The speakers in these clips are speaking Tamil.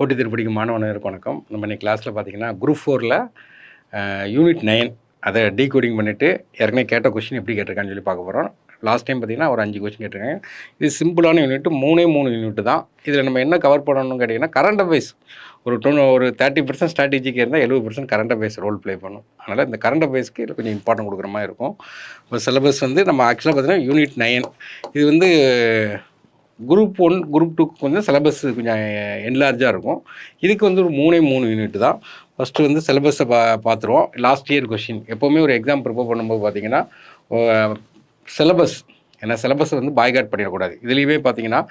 போட்டி தேர்வு படிக்கும் மாணவர்களுக்கு வணக்கம். நம்ம இன்னைக்கு கிளாஸில் பார்த்தீங்கன்னா குரூப் 4ல் யூனிட் 9 அதை டீகோடிங் பண்ணிவிட்டு ஏற்கனவே கேட்ட கொஷின் எப்படி கேட்டிருக்கான்னு சொல்லி பார்க்க போகிறோம். லாஸ்ட் டைம் பார்த்தீங்கன்னா ஒரு 5 கொஷின் கேட்டிருக்காங்க. இது சிம்பிளான யூனிட், 3 யூனிட் தான். இதில் நம்ம என்ன கவர் பண்ணணும்னு கேட்டிங்கன்னா கரண்ட் அஃபேர்ஸ் ஒரு 30% ஸ்ட்ராட்டஜிக்கு இருந்தால் 70% கரண்ட் அஃபேர்ஸ் ரோல் ப்ளே பண்ணும். அதனால் இந்த கரண்ட் அஃபேர்ஸ்க்கு இதில் கொஞ்சம் இம்பார்ட்டன்ட் கொடுக்குற மாதிரி இருக்கும். இப்போ சிலபஸ் வந்து நம்ம ஆக்சுவலாக பார்த்தீங்கன்னா யூனிட் 9 இது வந்து குரூப் 1 குரூப் 2க்கு வந்து சிலபஸ் கொஞ்சம் என்லார்ஜாக இருக்கும். இதுக்கு வந்து ஒரு 3 யூனிட் தான். ஃபஸ்ட்டு வந்து சிலபஸை பார்த்துருவோம். லாஸ்ட் இயர் கொஷின் எப்போவுமே ஒரு எக்ஸாம் ப்ரிப்பேர் பண்ணும்போது பார்த்தீங்கன்னா சிலபஸ் ஏன்னா சிலபஸை வந்து பாய்காட் பண்ணிடக்கூடாது. இதுலேயுமே பார்த்தீங்கன்னா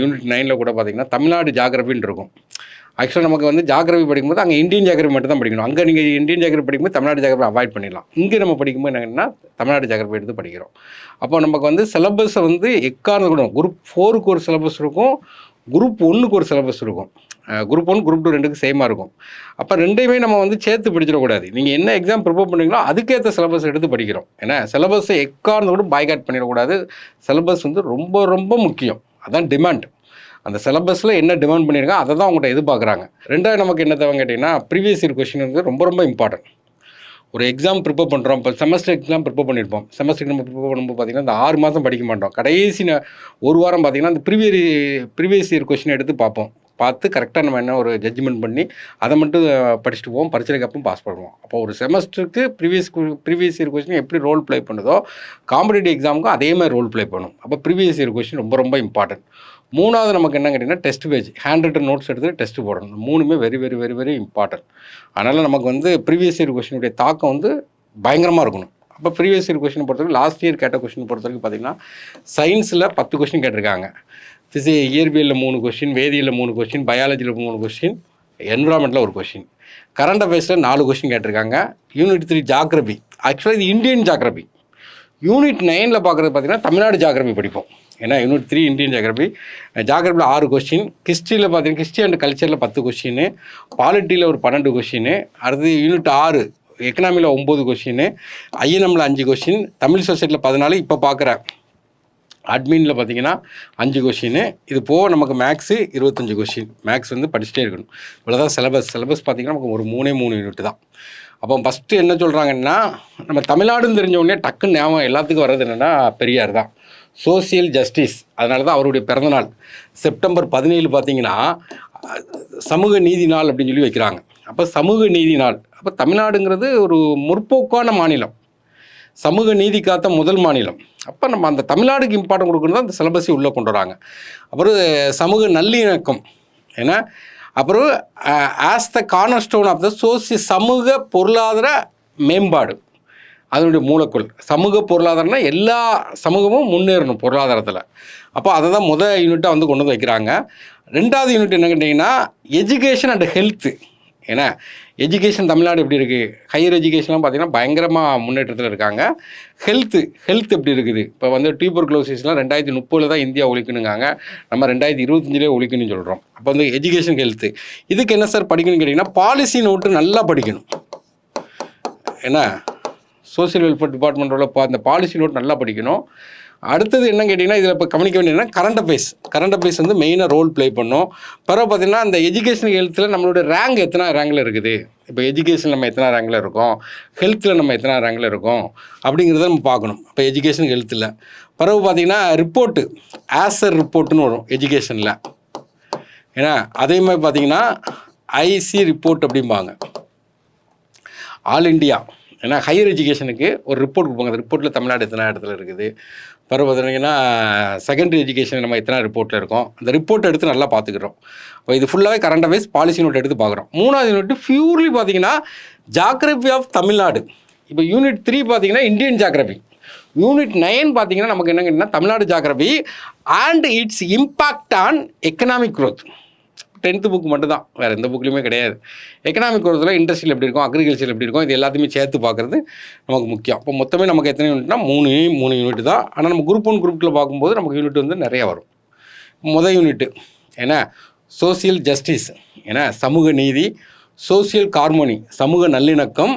யூனிட் 9ல் கூட பார்த்தீங்கன்னா தமிழ்நாடு ஜாகிரபின்னு இருக்கும். ஆக்சுவலாக நமக்கு வந்து ஜாகிரபி படிக்கும்போது அங்கே இந்தியன் ஜாகிரபி மட்டும் தான் படிக்கணும். அங்கே நீங்கள் இந்தியன் ஜாகிரபி படிக்கும்போது தமிழ்நாடு ஜாகிரபி அவாய்ட் பண்ணிடலாம். இங்கே நம்ம படிக்கும்போது என்னன்னா தமிழ்நாடு ஜாகிரபி எடுத்து படிக்கிறோம். அப்போ நமக்கு வந்து சிலபஸை வந்து எக்காரணம் கூட குரூப் 4க்கு ஒரு சிலபஸ் இருக்கும், குரூப் 1க்கு ஒரு சிலபஸ் இருக்கும். குரூப் 1 குரூப் 2 ரெண்டுக்கு சேமாக இருக்கும். அப்போ ரெண்டையுமே நம்ம வந்து சேர்த்து படிச்சிடக்கூடாது. நீங்கள் என்ன எக்ஸாம் ப்ரிப்பேர் பண்ணுறீங்களோ அதுக்கேற்ற சிலபஸ் எடுத்து படிக்கிறோம். ஏன்னா சிலபஸை எக்காரணம் கூட பாய்காட் பண்ணிடக்கூடாது. சிலபஸ் வந்து ரொம்ப ரொம்ப முக்கியம். அதான் டிமாண்ட். அந்த சிலபஸில் என்ன டிமாண்ட் பண்ணியிருக்காங்க அதை தான் அவங்கள்ட்ட எதிர்பார்க்குறாங்க. ரெண்டாவது நமக்கு என்ன தேவை கேட்டிங்கன்னா ப்ரீவியஸ் இயர் கொஷின் வந்து ரொம்ப ரொம்ப இம்பார்ட்டன்ட். ஒரு எக்ஸாம் ப்ரிப்பேர் பண்ணுறோம். இப்போ செமஸ்டர் எக்ஸாம் ப்ரிப்பேர் பண்ணியிருப்போம். செமஸ்டருக்கு நம்ம ப்ரிப்பேர் பண்ணும்போது பார்த்திங்கன்னா இந்த 6 மாதம் படிக்க மாட்டோம். கடைசி ஒரு வாரம் பார்த்திங்கன்னா அந்த ப்ரீவியஸ் இயர் கொஷின் எடுத்து பார்த்து கரெக்டாக நம்ம என்ன ஒரு ஜட்ஜ்மெண்ட் பண்ணி அதை மட்டும் படிச்சுட்டு போவோம். பரீட்சைக்கு அப்புறம் பாஸ் பண்ணுவோம். அப்போ ஒரு செமஸ்டருக்கு ப்ரீவியஸ் இயர் கொஷின் எப்படி ரோல் ப்ளே பண்ணுதோ காம்படிட்டிவ் எக்ஸாமுக்கும் அதே மாதிரி ரோல் ப்ளே பண்ணும். அப்போ ப்ரீவியஸ் இயர் கொஷின் ரொம்ப ரொம்ப இம்பார்ட்டன்ட். மூணாவது நமக்கு என்ன கேட்டிங்கன்னா test page, hand written notes எடுத்து டெஸ்ட் போடணும். 3மே very very very very important. அதனால் நமக்கு வந்து ப்ரீவியஸ் இயர் கொஷினுடைய தாக்கம் வந்து பயங்கரமாக இருக்கணும். அப்போ ப்ரீவியஸ் இயர் கொஷினை பொறுத்தவரைக்கும் லாஸ்ட் இயர் கேட்ட கொஷின் பொறுத்தவரைக்கும் பார்த்திங்கன்னா சயின்ஸில் 10 கொஷின் கேட்டிருக்காங்க. இயற்பியலில் 3 கொஷின், வேதியியலில் 3 கொஷின், பயாலஜியில் 3 கொஷின், என்விரான்மெண்ட்டில் ஒரு கொஷின், கரண்ட் அஃபேர்ஸில் 4 கொஷின் கேட்டிருக்காங்க. யூனிட் 3 ஜாகிரபி, ஆக்சுவலாக இது இந்தியன் ஜாகிரபி. யூனிட் 9ல் பார்க்குறது பார்த்திங்கன்னா தமிழ்நாடு ஜாகிரபி படிப்போம். ஏன்னா யூனிட் 3 இந்தியன் ஜாகிரபி. ஜாகிரபியில் 6 கொஷின், ஹிஸ்ட்ரியில் பார்த்தீங்கன்னா ஹிஸ்ட்ரி அண்ட் கல்ச்சரில் 10 கொஷின், பாலிட்டியில் ஒரு 12 கொஷின், அடுத்து யூனிட் 6 எக்கனாமியில் 9 கொஷின், ஐஎன்எம்மில் 5 கொஷின், தமிழ் சொசைட்டியில் 14, இப்போ பார்க்குற அட்மினில் பார்த்தீங்கன்னா 5 கொஷின். இது போக நமக்கு மேக்ஸு 25 கொஷின். மேக்ஸ் வந்து படிச்சுட்டே இருக்கணும். இவ்வளோதான் சிலபஸ் பார்த்திங்கன்னா நமக்கு ஒரு 3 யூனிட் தான். அப்போ ஃபஸ்ட்டு என்ன சொல்கிறாங்கன்னா நம்ம தமிழ்நாடுன்னு தெரிஞ்ச உடனே டக்குன்னு ஞாபகம் எல்லாத்துக்கும் வர்றது என்னென்னா பெரியார் தான். சோசியல் ஜஸ்டிஸ், அதனால தான் அவருடைய பிறந்தநாள் செப்டம்பர் 17 பார்த்திங்கன்னா சமூக நீதி நாள் அப்படின்னு சொல்லி வைக்கிறாங்க. அப்போ சமூக நீதி நாள், அப்போ தமிழ்நாடுங்கிறது ஒரு முற்போக்கான மாநிலம், சமூக நீதி காத்த முதல் மாநிலம். அப்போ நம்ம அந்த தமிழ்நாடுக்கு இம்பார்ட்டன்ட் கொடுக்குறது தான் அந்த சிலபஸை உள்ளே கொண்டு வராங்க. அப்புறம் சமூக நல்லிணக்கம், ஏன்னா அப்புறம் as the cornerstone of the சமூக பொருளாதார மேம்பாடு, அதனுடைய மூலக்குள். சமூக பொருளாதாரம்னா எல்லா சமூகமும் முன்னேறணும் பொருளாதாரத்தில். அப்போ அதை தான் யூனிட்டாக வந்து கொண்டு வந்து வைக்கிறாங்க. 2வது யூனிட் என்ன கேட்டிங்கன்னா எஜுகேஷன் அண்ட் ஹெல்த்து. ஏன்னா எஜுகேஷன் தமிழ்நாடு எப்படி இருக்குது, ஹையர் எஜுகேஷன்லாம் பார்த்திங்கன்னா பயங்கரமாக முன்னேற்றத்தில் இருக்காங்க. ஹெல்த் எப்படி இருக்குது, இப்போ வந்து டியூபர்குலோசிஸ்லாம் 2030 தான் இந்தியா ஒழிக்கணுங்காங்க, நம்ம 2025 ஒழிக்கணும்னு சொல்கிறோம். அப்போ வந்து எஜுகேஷன் ஹெல்த்து இதுக்கு என்ன சார் படிக்கணும்னு கேட்டிங்கன்னா பாலிசி நோட்டு நல்லா படிக்கணும். ஏன்னா சோசியல் வெல்ஃபேர் டிபார்ட்மெண்ட்டோட அந்த பாலிசி நோட் நல்லா படிக்கணும். அடுத்தது என்ன கேட்டிங்கன்னா இதில் இப்போ கவனிக்க வேண்டியதுன்னா கரண்ட் அஃபேர்ஸ் வந்து மெயினாக ரோல் ப்ளே பண்ணும். பிறகு பார்த்திங்கன்னா அந்த எஜுகேஷன் ஹெல்த்தில் நம்மளோட ரேங்க் எத்தனை ரேங்கில் இருக்குது, இப்போ எஜுகேஷன் நம்ம எத்தனை ரேங்கில் இருக்கோம், ஹெல்த்தில் நம்ம எத்தனை ரேங்கில் இருக்கோம் அப்படிங்கிறத நம்ம பார்க்கணும். இப்போ எஜுகேஷன் ஹெல்த்தில் பிறகு பார்த்திங்கன்னா ரிப்போர்ட்டு, ஆசர் ரிப்போர்ட்டுன்னு வரும் எஜுகேஷனில். ஏன்னா அதே மாதிரி பார்த்திங்கன்னா ஐசி ரிப்போர்ட் அப்படிம்பாங்க, ஆல் இண்டியா. ஏன்னா ஹையர் எஜுகேஷனுக்கு ஒரு ரிப்போர்ட் கொடுப்பாங்க. அந்த ரிப்போர்ட்டில் தமிழ்நாடு எத்தனை இடத்துல இருக்குது, பிறகு பார்த்தீங்கன்னா செகண்டரி எஜுகேஷன் நம்ம எத்தனை ரிப்போர்ட்டில் இருக்கோம், அந்த ரிப்போர்ட் எடுத்து நல்லா பார்த்துக்கிறோம். இப்போ இது ஃபுல்லாகவே கரண்ட் அஃபேர்ஸ் பாலிசி நோட் எடுத்து பார்க்குறோம். 3வது யூனிட் பியூர்லி பார்த்திங்கன்னா ஜாகிரபி ஆஃப் தமிழ்நாடு. இப்போ யூனிட் 3 பார்த்திங்கன்னா இந்தியன் ஜாகிரபி. யூனிட் 9 பார்த்திங்கன்னா நமக்கு என்ன கேட்டிங்கன்னா Tamil Nadu geography and it's impact on economic growth. 10th book மட்டும் தான், வேறு எந்த புக்லையுமே கிடையாது. எக்கனாமிக் க்ரோத்தில் இண்டஸ்ட்ரியில் எப்படி இருக்கும், அக்ரிகல்ச்சர் எப்படி இருக்கும், இது எல்லாத்தையுமே சேர்த்து பார்க்குறது நமக்கு முக்கியம். அப்போ மொத்தமே நமக்கு எத்தனை யூனிட்னா 3 யூனிட் தான். ஆனால் நம்ம குரூப் 1 குரூப் 2 பார்க்கும்போது நமக்கு யூனிட் வந்து நிறையா வரும். யூனிட்டு ஏன்னா சோசியல் ஜஸ்டிஸ், ஏன்னா சமூக நீதி, சோசியல் ஹார்மோனி சமூக நல்லிணக்கம்,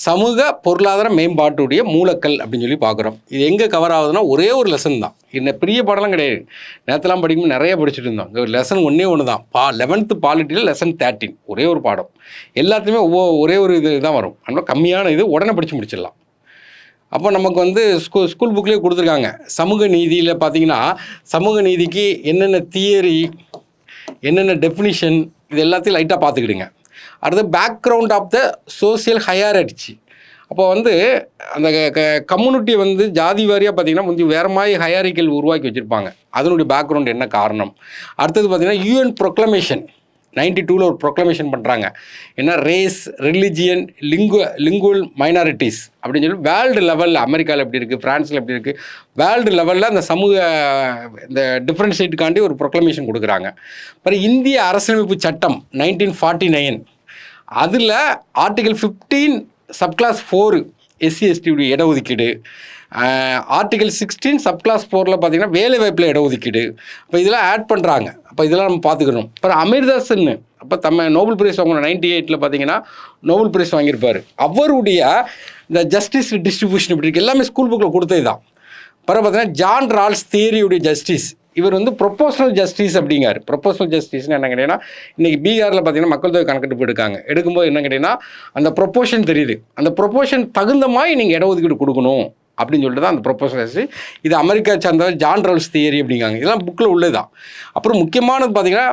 சமூக பொருளாதார மேம்பாட்டுடைய மூலக்கல் அப்படின்னு சொல்லி பார்க்குறோம். இது எங்கே கவர் ஆகுதுன்னா ஒரே ஒரு லெசன் தான். இன்னும் பெரிய பாடலாம் கிடையாது. நேற்றுலாம் படிக்கும்போது நிறைய படிச்சுட்டு இருந்தோம். இந்த லெசன் ஒன்று தான். 11th பாலிட்டியில் லெசன் 13 ஒரே ஒரு பாடம். எல்லாத்துலேயுமே ஒரே ஒரு இது தான் வரும். அதனால் கம்மியான இது உடனே படித்து முடிச்சிடலாம். அப்போ நமக்கு வந்து ஸ்கூல் புக்லேயே கொடுத்துருக்காங்க. சமூக நீதியில் பார்த்தீங்கன்னா சமூக நீதிக்கு என்னென்ன தியரி, என்னென்ன டெஃபினிஷன், இது எல்லாத்தையும் லைட்டாக பார்த்துக்கிடுங்க. அடுத்து பேக்ரவுண்ட் ஆஃப் த சோசியல் ஹையரார்ச்சி. அப்போ வந்து அந்த கம்யூனிட்டியை வந்து ஜாதி வாரியாக பார்த்திங்கன்னா கொஞ்சம் வேறு மாதிரி ஹையாரிக்கல் உருவாக்கி வச்சுருப்பாங்க. அதனுடைய பேக்ரவுண்ட் என்ன காரணம். அடுத்தது பார்த்திங்கன்னா UN ப்ரொக்ளமேஷன் 92 ஒரு ப்ரொக்ளமேஷன் பண்ணுறாங்க. ஏன்னா ரேஸ், ரிலிஜியன், லிங்குவல் மைனாரிட்டிஸ் அப்படின்னு சொல்லி வேர்ல்டு லெவலில் அமெரிக்காவில் எப்படி இருக்குது, ஃப்ரான்ஸில் எப்படி இருக்குது, வேர்ல்டு லெவலில் அந்த சமூக இந்த டிஃப்ரென்ஷியேட்டுக்காண்டி ஒரு ப்ரொக்ளமேஷன் கொடுக்குறாங்க. அப்புறம் இந்திய அரசியலமைப்பு சட்டம் 1949 அதில் ஆர்டிகல் 15 சப்கிளாஸ் 4 SC/ST இடஒதுக்கீடு, ஆர்டிகல் 16 சப்கிளாஸ் 4 பார்த்தீங்கன்னா வேலை வாய்ப்பில் இடஒதுக்கீடு. அப்போ இதெல்லாம் ஆட் பண்ணுறாங்க. அப்போ இதெல்லாம் நம்ம பார்த்துக்கணும். அப்புறம் அமிர்தாசன் அப்போ நோபல் பிரைஸ் வாங்கணும் 98 பார்த்தீங்கன்னா நோபல் பிரைஸ் வாங்கியிருப்பார். அவருடைய இந்த ஜஸ்டிஸ் டிஸ்ட்ரிபியூஷன் இப்படி இருக்குது எல்லாமே ஸ்கூல் புக்கில் கொடுத்தது தான். அப்புறம் பார்த்தீங்கன்னா ஜான் ரால்ஸ் தியரியுடைய ஜஸ்டிஸ், இவர் வந்து ப்ரொபோஷனல் ஜஸ்டிஸ் அப்படிங்கார். ப்ரொபோஷனல் ஜஸ்டிஸ்னு என்ன கேட்டிங்கன்னா இன்றைக்கி பீகாரில் பார்த்தீங்கன்னா மக்கள் தொகை கணக்கெடுப்பு எடுக்காங்க. எடுக்கும்போது என்ன கேட்டிங்கன்னா அந்த ப்ரொபோஷன் தெரியுது. அந்த ப்ரொபோஷன் தகுந்த மாதிரி நீங்கள் இடஒதுக்கீடு கொடுக்கணும் அப்படின்னு சொல்லிட்டு தான் அந்த ப்ரொபோஷனல் ஜஸ்டிஸ். இது அமெரிக்கா சார்ந்த ஜான் ரால்ஸ் தியரி அப்படிங்காங்க. இதெல்லாம் புக்கில் உள்ளது தான். அப்புறம் முக்கியமானது பார்த்தீங்கன்னா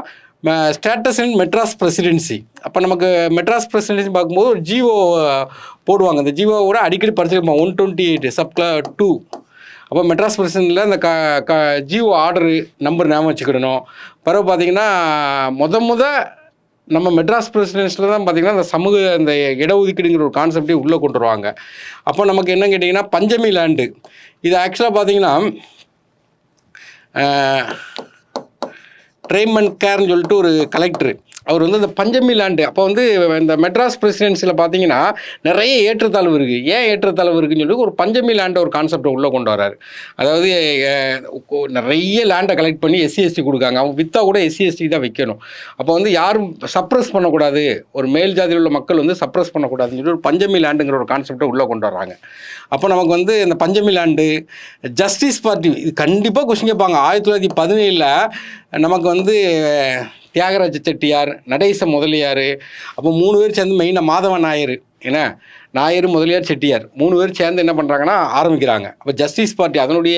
ஸ்டேட்டஸ் இன் மெட்ராஸ் பிரசிடென்சி. அப்போ நமக்கு மெட்ராஸ் பிரசிடென்சி பார்க்கும்போது ஒரு ஜிஓ போடுவாங்க. அந்த ஜிஓவோட அடிக்கடி படிச்சிருப்போம் 128 சப்க்ளா 2. அப்போ மெட்ராஸ் பிரசிடென்சியில் அந்த ஜிஓ ஆர்டரு நம்பர் ஞாபகம் வச்சுக்கிடணும். பிறகு பார்த்திங்கன்னா முத நம்ம மெட்ராஸ் பிரசிடென்சியில் தான் பார்த்திங்கன்னா அந்த சமூக இந்த இடஒதுக்கீடுங்கிற ஒரு கான்செப்டே உள்ளே கொண்டு வருவாங்க. அப்போ நமக்கு என்ன கேட்டிங்கன்னா பஞ்சமி லேண்டு, இது ஆக்சுவலாக பார்த்திங்கன்னா ட்ரைமன் கேர்னு சொல்லிட்டு ஒரு கலெக்டரு, அவர் வந்து இந்த பஞ்சமி லேண்டு. அப்போ வந்து இந்த மெட்ராஸ் பிரசிடென்சியில் பார்த்தீங்கன்னா நிறைய ஏற்றத்தாழ்வு இருக்குது. ஏன் ஏற்றத்தாழ்வு இருக்குதுன்னு சொல்லி ஒரு பஞ்சமி லேண்டை ஒரு கான்செப்டை உள்ளே கொண்டு வராரு. அதாவது நிறைய லேண்டை கலெக்ட் பண்ணி SC/ST கொடுக்காங்க. அவங்க விற்றா கூட SC/ST தான் வைக்கணும். அப்போ வந்து யாரும் சப்ரஸ் பண்ணக்கூடாது, ஒரு மேல் ஜாதியில் உள்ள மக்கள் வந்து சப்ரஸ் பண்ணக்கூடாதுன்னு சொல்லி ஒரு பஞ்சமி லேண்டுங்கிற ஒரு கான்செப்டை உள்ளே கொண்டு வர்றாங்க. அப்போ நமக்கு வந்து இந்த பஞ்சமி லேண்டு ஜஸ்டிஸ் பார்ட்டி இது கண்டிப்பாக கொஸ்டின் கேட்பாங்க. 1917 நமக்கு வந்து தியாகராஜ செட்டியார், நடேச முதலியார், அப்போ 3 பேர் சேர்ந்து மெயினாக மாதவன் நாயர், ஏன்னா நாயர், முதலியார், செட்டியார் 3 பேர் சேர்ந்து என்ன பண்ணுறாங்கன்னா ஆரம்பிக்கிறாங்க. அப்போ ஜஸ்டிஸ் பார்ட்டி அதனுடைய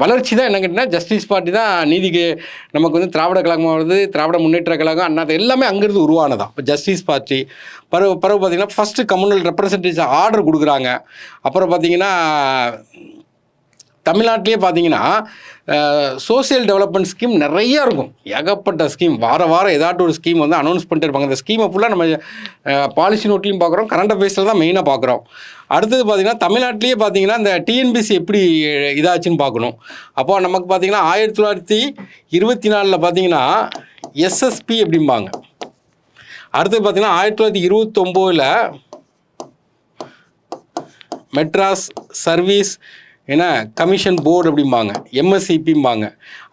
வளர்ச்சி தான் என்ன கேட்டிங்கன்னா ஜஸ்டிஸ் பார்ட்டி தான் நீதிக்கு நமக்கு வந்து திராவிட கழகமாக வருது, திராவிட முன்னேற்ற கழகம், அண்ணா எல்லாமே அங்கேருந்து உருவானதான். இப்போ ஜஸ்டிஸ் பார்ட்டி பிறகு பார்த்திங்கன்னா ஃபஸ்ட்டு கம்யூனல் ரெப்ரசன்டேஷன் ஆர்டர் கொடுக்குறாங்க. அப்புறம் பார்த்திங்கன்னா தமிழ்நாட்டிலே பார்த்தீங்கன்னா சோசியல் டெவலப்மெண்ட் ஸ்கீம் நிறையா இருக்கும். ஏகப்பட்ட ஸ்கீம் வாரம் ஏதாட்டும் ஒரு ஸ்கீம் வந்து அனௌன்ஸ் பண்ணிட்டு இருப்பாங்க. அந்த ஸ்கீமை ஃபுல்லாக நம்ம பாலிசி நோட்லையும் பார்க்குறோம், கரண்ட் அஃபேர்ஸில் தான் மெயினாக பார்க்குறோம். அடுத்தது பார்த்திங்கன்னா தமிழ்நாட்டிலேயே பார்த்தீங்கன்னா இந்த TNPSC எப்படி இதாச்சுன்னு பார்க்கணும். அப்போ நமக்கு பார்த்திங்கன்னா 1924 பார்த்தீங்கன்னா SSP அப்படிம்பாங்க. அடுத்தது பார்த்திங்கன்னா 1929 மெட்ராஸ் சர்வீஸ் ஏன்னா கமிஷன் போர்டு அப்படிம்பாங்க, MSCPம்பாங்க.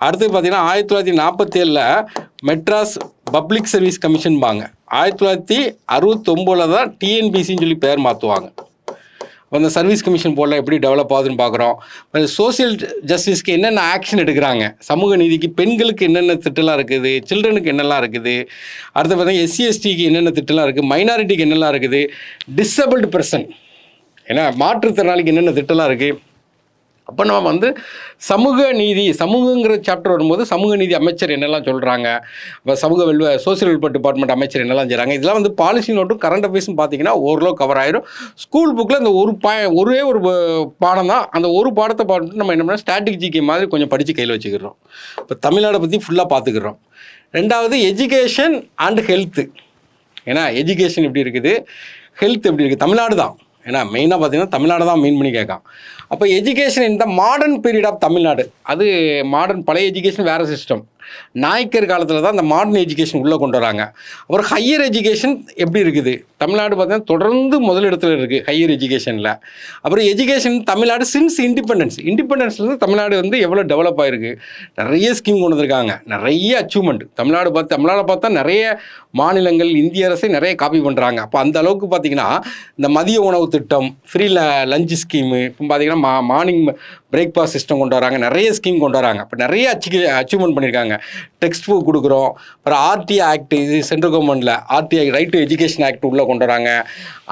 அடுத்து பார்த்திங்கன்னா 1947 மெட்ராஸ் பப்ளிக் சர்வீஸ் கமிஷன்பாங்க. 1969 தான் TNPSCன்னு சொல்லி பேர் மாற்றுவாங்க. அந்த சர்வீஸ் கமிஷன் போர்டில் எப்படி டெவலப் ஆகுதுன்னு பார்க்குறோம். சோசியல் ஜஸ்டிஸ்க்கு என்னென்ன ஆக்ஷன் எடுக்கிறாங்க, சமூக நீதிக்கு பெண்களுக்கு என்னென்ன திட்டம்லாம் இருக்குது, சில்ட்ரனுக்கு என்னெல்லாம் இருக்குது, அடுத்து பார்த்திங்கன்னா SC/STக்கு என்னென்ன திட்டம்லாம் இருக்குது, மைனாரிட்டிக்கு என்னெல்லாம் இருக்குது, டிசபிள்டு பர்சன் ஏன்னா மாற்றுத்திறனாளிக்கு என்னென்ன திட்டம்லாம் இருக்குது. அப்போ நம்ம வந்து சமூக நீதி சமூகங்கிற சாப்டர் வரும்போது சமூக நீதி அமைச்சர் என்னெல்லாம் சொல்கிறாங்க, இப்போ சோசியல் வெல்ஃபேர் டிபார்ட்மெண்ட் அமைச்சர் என்னெல்லாம் செய்கிறாங்க, இதெல்லாம் வந்து பாலிசி நோட்டும் கரண்ட் அஃபேர்ஸும் பார்த்தீங்கன்னா ஓரளவு கவர் ஆயிடும். ஸ்கூல் புக்கில் இந்த ஒரே ஒரு பாடம் தான். அந்த ஒரு பாடத்தை பார்த்துட்டு நம்ம என்ன பண்ணோம் ஸ்டாட்டிக் ஜிகே மாதிரி கொஞ்சம் படித்து கையில் வச்சுக்கிறோம். இப்போ தமிழ்நாடை பற்றி ஃபுல்லாக பார்த்துக்கிறோம். ரெண்டாவது எஜுகேஷன் அண்ட் ஹெல்த்து. ஏன்னா எஜுகேஷன் எப்படி இருக்குது, ஹெல்த் எப்படி இருக்குது, தமிழ்நாடு தான். ஏன்னா மெயினாக பார்த்தீங்கன்னா தமிழ்நாடு தான் மெயின் பண்ணி கேட்கான். அப்போ எஜுகேஷன் இந்த மாடர்ன் பீரியட் ஆஃப் தமிழ்நாடு, அது மாடர்ன் பழைய எஜுகேஷன் வேறு சிஸ்டம், நாயக்கர் காலத்தில் தான் அந்த மாடர்ன் எஜுகேஷன் உள்ளே கொண்டு வராங்க. அப்புறம் ஹையர் எஜுகேஷன் எப்படி இருக்குது? தமிழ்நாடு பார்த்தீங்கன்னா தொடர்ந்து முதலிடத்தில் இருக்குது ஹையர் எஜுகேஷனில். அப்புறம் எஜுகேஷன் தமிழ்நாடு சின்ஸ் இண்டிபெண்டன்ஸ்லேருந்து தமிழ்நாடு வந்து எவ்வளோ டெவலப் ஆகிருக்கு, நிறைய ஸ்கீம் கொண்டு வந்திருக்காங்க, நிறைய அச்சீவ்மெண்ட். தமிழ்நாடு பார்த்தா நிறைய மாநிலங்கள் இந்திய அரசை நிறைய காப்பி பண்ணுறாங்க. அப்போ அந்த அளவுக்கு பார்த்திங்கன்னா இந்த மதிய உணவு திட்டம், ஃப்ரீ லஞ்ச் ஸ்கீமு, இப்போ பார்த்திங்கன்னா மார்னிங் பிரேக்ஃபாஸ்ட் சிஸ்டம் கொண்டு வராங்க, நிறைய ஸ்கீம் கொண்டு வராங்க. இப்போ நிறைய அச்சீவ்மெண்ட் பண்ணியிருக்காங்க. டெக்ஸ்ட் புக் கொடுக்குறோம். அப்புறம் ஆர்டிஐ ஆக்ட், இது சென்ட்ரல் கவர்மெண்ட்டில் RTI right to education act உள்ளே கொண்டு வராங்க.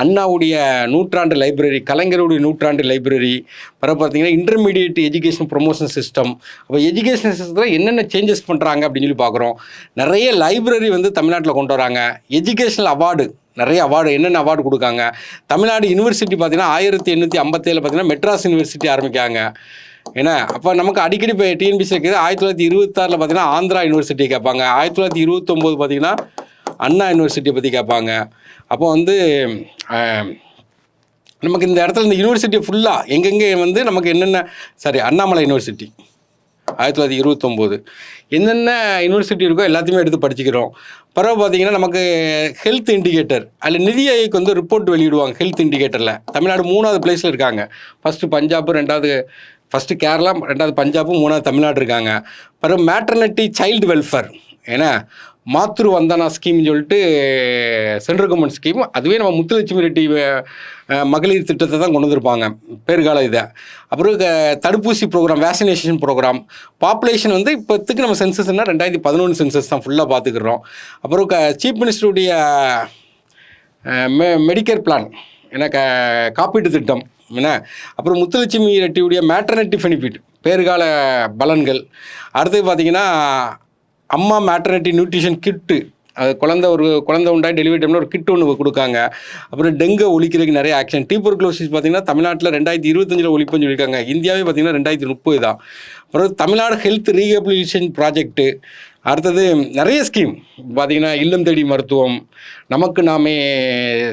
அண்ணாவுடைய நூற்றாண்டு லைப்ரரி, கலைஞருடைய நூற்றாண்டு லைப்ரரி, அப்புறம் பார்த்திங்கன்னா இன்டர்மீடியட் எஜுகேஷன் ப்ரொமோஷன் சிஸ்டம். அப்போ எஜுகேஷன் சிஸ்டத்தில் என்னென்ன சேஞ்சஸ் பண்ணுறாங்க அப்படின்னு சொல்லி பார்க்குறோம். நிறைய லைப்ரரி வந்து தமிழ்நாட்டில் கொண்டு வராங்க. எஜுகேஷனல் அவார்டு, நிறைய அவார்டு, என்னென்ன அவார்டு கொடுக்காங்க. தமிழ்நாடு யூனிவர்சிட்டி பார்த்திங்கன்னா 1857 பார்த்திங்கன்னா மெட்ராஸ் யூனிவர்சிட்டி ஆரம்பிக்காங்க. ஏன்னா அப்போ நமக்கு அடிக்கடி இப்போ டிஎன்பிசி இருக்குது. 1926 பார்த்திங்கன்னா ஆந்திரா யூனிவர்சிட்டி கேட்பாங்க. 1929 பார்த்திங்கன்னா அண்ணா யூனிவர்சிட்டியை பற்றி கேட்பாங்க. அப்போ வந்து நமக்கு இந்த இடத்துல இந்த யூனிவர்சிட்டி ஃபுல்லாக எங்கெங்கே வந்து நமக்கு என்னென்ன அண்ணாமலை யூனிவர்சிட்டி 1929 என்னென்ன யூனிவர்சிட்டி இருக்கோ எல்லாத்தையுமே எடுத்து படிச்சுக்கிறோம். பிறகு பார்த்திங்கன்னா நமக்கு ஹெல்த் இண்டிகேட்டர், அதில் நிதி ஆயோக் வந்து ரிப்போர்ட் வெளியிடுவாங்க. ஹெல்த் இண்டிகேட்டரில் தமிழ்நாடு 3வது பிளேஸில் இருக்காங்க. ஃபஸ்ட்டு கேரளா, 2வது பஞ்சாபு, 3வது தமிழ்நாடு இருக்காங்க. பிறகு மேட்டர்னிட்டி சைல்டு வெல்ஃபேர், ஏன்னா மாத்ரு வந்தனா ஸ்கீம்னு சொல்லிட்டு சென்ட்ரல் கவர்மெண்ட் ஸ்கீம். அதுவே நம்ம முத்துலட்சுமி ரெட்டி மகளிர் திட்டத்தை தான் கொண்டு வந்திருப்பாங்க பேறுகால இதை. அப்புறம் தடுப்பூசி ப்ரோக்ராம், வேக்சினேஷன் ப்ரோக்ராம். பாப்புலேஷன் வந்து இப்போத்துக்கு நம்ம சென்சஸ்னா 2011 சென்சஸ் தான் ஃபுல்லாக பார்த்துக்கிறோம். அப்புறம் சீஃப் மினிஸ்டருடைய மெடிக்கல் பிளான், ஏன்னா காப்பீட்டு திட்டம் என்ன. அப்புறம் முத்துலட்சுமி ரெட்டியுடைய மேட்டர்னிட்டி பெனிஃபிட், பேறுகால பலன்கள். அடுத்தது பார்த்திங்கன்னா அம்மா மேட்டர்னிட்டி நியூட்ரிஷன் கிட்டு, அது குழந்தை உண்டாய் டெலிவரி டைமில் ஒரு கிட் ஒன்று கொடுக்காங்க. அப்புறம் டெங்கு ஒழிக்கிறதுக்கு நிறைய ஆக்ஷன். டியூபர்குலோசிஸ் பார்த்திங்கன்னா தமிழ்நாட்டில் 2025 ஒழிப்புன்னு சொல்லியிருக்காங்க. இந்தியாவே பார்த்திங்கன்னா 2030 தான். அப்புறம் தமிழ்நாடு ஹெல்த் ரீஹபிலிட்டேஷன் ப்ராஜெக்ட்டு. அடுத்தது நிறைய ஸ்கீம் பார்த்திங்கன்னா இல்லம் தேடி மருத்துவம், நமக்கு நாமே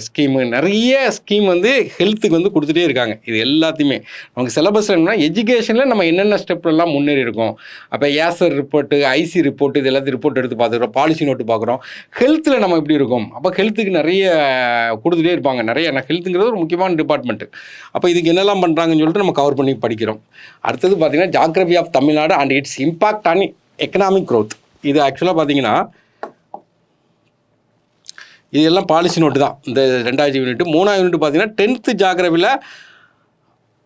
ஸ்கீமு, நிறைய ஸ்கீம் வந்து ஹெல்த்துக்கு வந்து கொடுத்துட்டே இருக்காங்க. இது எல்லாத்தையுமே நமக்கு சிலபஸ் என்னன்னா எஜுகேஷனில் நம்ம என்னென்ன ஸ்டெப்லாம் முன்னேறி இருக்கோம். அப்போ ஏசர் ரிப்போர்ட்டு, ஐசி ரிப்போர்ட்டு, இது எல்லாத்தையும் ரிப்போர்ட் எடுத்து பார்த்துக்கிறோம். பாலிசி நோட்டு பார்க்குறோம். ஹெல்த்தில் நம்ம எப்படி இருக்கோம், அப்போ ஹெல்த்துக்கு நிறைய கொடுத்துட்டே இருப்பாங்க. ஹெல்த்துங்கிறது ஒரு முக்கியமான டிபார்ட்மெண்ட்டு. அப்போ இதுக்கு என்னெல்லாம் பண்ணுறாங்கன்னு சொல்லிட்டு நம்ம கவர் பண்ணி படிக்கிறோம். அடுத்தது பார்த்திங்கன்னா geography of Tamil Nadu and its impact on economic growth. இது ஆக்சுவலாக பார்த்திங்கன்னா இதெல்லாம் பாலிசி நோட்டு தான். இந்த 2வது யூனிட். 3வது யூனிட் பார்த்திங்கன்னா 10th ஜாகிரபியில்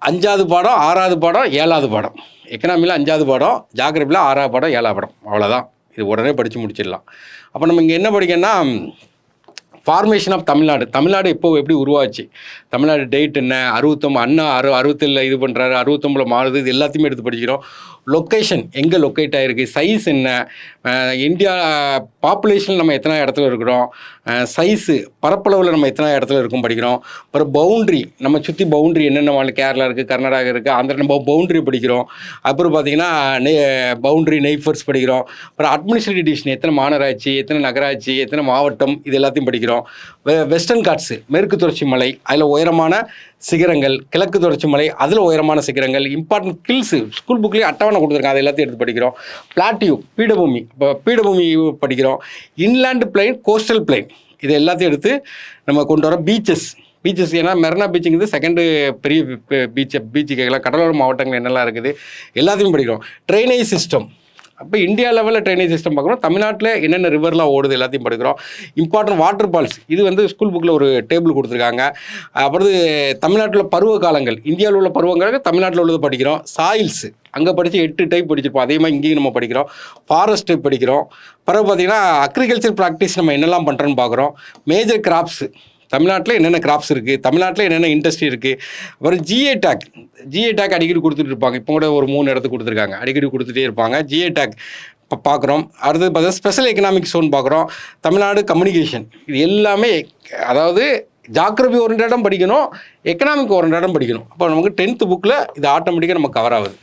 5வது பாடம், 6வது பாடம், 7வது பாடம். எக்கனாமியில் 5வது பாடம், ஜாகிரபியில் 6வது பாடம், 7வது பாடம். அவ்வளோதான். இது உடனே படித்து முடிச்சிடலாம். அப்போ நம்ம இங்கே என்ன படிக்கணும்னா ஃபார்மேஷன் ஆஃப் தமிழ்நாடு எப்படி உருவாச்சு, தமிழ்நாடு டேட் என்ன, 69 அண்ணா 67 இது பண்ணுறாரு, 69 மாறுது, இது எல்லாத்தையுமே எடுத்து படிக்கிறோம். லொக்கேஷன் எங்கே லொக்கேட் ஆகிருக்கு, சைஸ் என்ன, இந்தியா பாப்புலேஷன் நம்ம எத்தனை இடத்துல இருக்கிறோம், சைஸு பரப்பளவில் நம்ம எத்தனை இடத்துல இருக்கும் படிக்கிறோம். அப்புறம் பவுண்ட்ரி, நம்ம சுற்றி பவுண்ட்ரி என்னென்ன மாநிலம், கேரளா இருக்குது, கர்நாடகா இருக்குது, ஆந்திரா, நம்ம பவுண்ட்ரி படிக்கிறோம். அப்புறம் பார்த்திங்கன்னா பவுண்ட்ரி நெய்ஃபர்ஸ் படிக்கிறோம். அப்புறம் அட்மினிஸ்ட்ரேட்டிவ் டிவிஷன், எத்தனை மாநகராட்சி, எத்தனை நகராட்சி, எத்தனை மாவட்டம், இது எல்லாத்தையும் படிக்கிறோம். வெஸ்டர்ன் காட்ஸு, மேற்கு தொடர்ச்சி மலை, அதில் உயரமான சிகரங்கள், கிழக்கு தொடர்ச்சி மலை, அதில் உயரமான சிகரங்கள், இம்பார்ட்டன்ட் ஹில்ஸு ஸ்கூல் புக்லேயே அட்டவணை கொடுத்துருக்காங்க, அது எல்லாத்தையும் எடுத்து படிக்கிறோம். பிளாட்டியூ, பீடபூமி, இப்போ பீடபூமி படிக்கிறோம். இன்லேண்டு பிளைன், கோஸ்டல் பிளைன், இது எல்லாத்தையும் எடுத்து நம்ம கொண்டு வரோம். பீச்சஸ், ஏன்னா மெரினா பீச்சுங்கிறது செகண்டு பெரிய பீச்சு கேட்கலாம். கடலோர மாவட்டங்கள் என்னெல்லாம் இருக்குது எல்லாத்தையும் படிக்கிறோம். ட்ரைனேஜ் சிஸ்டம், அப்போ இந்தியா லெவலில் ட்ரைனேஜ் சிஸ்டம் பார்க்குறோம். தமிழ்நாட்டில் என்னென்ன ரிவர்லாம் ஓடுது எல்லாத்தையும் படிக்கிறோம். இம்பார்ட்டன்ட் வாட்டர் ஃபால்ஸ், இது வந்து ஸ்கூல் புக்கில் ஒரு டேபிள் கொடுத்துருக்காங்க. அப்புறம் தமிழ்நாட்டில் பருவ காலங்கள், இந்தியாவில் உள்ள பருவங்களுக்கு தமிழ்நாட்டில் உள்ளது படிக்கிறோம். சாயில்ஸு அங்கே படித்து 8 டைப் படிச்சிருப்போம். அதே மாதிரி இங்கேயும் நம்ம படிக்கிறோம். ஃபாரஸ்ட் டைப் படிக்கிறோம். பிறகு பார்த்திங்கன்னா அக்ரிகல்ச்சர் ப்ராக்டிஸ் நம்ம என்னெல்லாம் பண்ணுறோன்னு பார்க்குறோம். மேஜர் கிராப்ஸு, தமிழ்நாட்டில் என்னென்ன கிராப்ஸ் இருக்குது, தமிழ்நாட்டில் என்னென்ன இண்டஸ்ட்ரி இருக்குது. அப்புறம் ஜிஏ டேக் அடிக்கடி கொடுத்துட்டு இருப்பாங்க. இப்போ கூட ஒரு 3 இடத்துக்கு கொடுத்துருக்காங்க, அடிக்கடி கொடுத்துட்டே இருப்பாங்க. ஜிஏ டேக் இப்போ பார்க்குறோம். அடுத்தது பார்த்தீங்கன்னா ஸ்பெஷல் எக்கனாமிக் ஜோன் பார்க்குறோம். தமிழ்நாடு கம்யூனிகேஷன், இது எல்லாமே அதாவது ஜாகிரபி ஓரியன்டடாக படிக்கணும், எக்கனாமிக் ஓரியன்டடாக படிக்கணும். அப்போ நமக்கு 10th புக்கில் இது ஆட்டோமேட்டிக்காக நம்ம கவர் ஆகுது.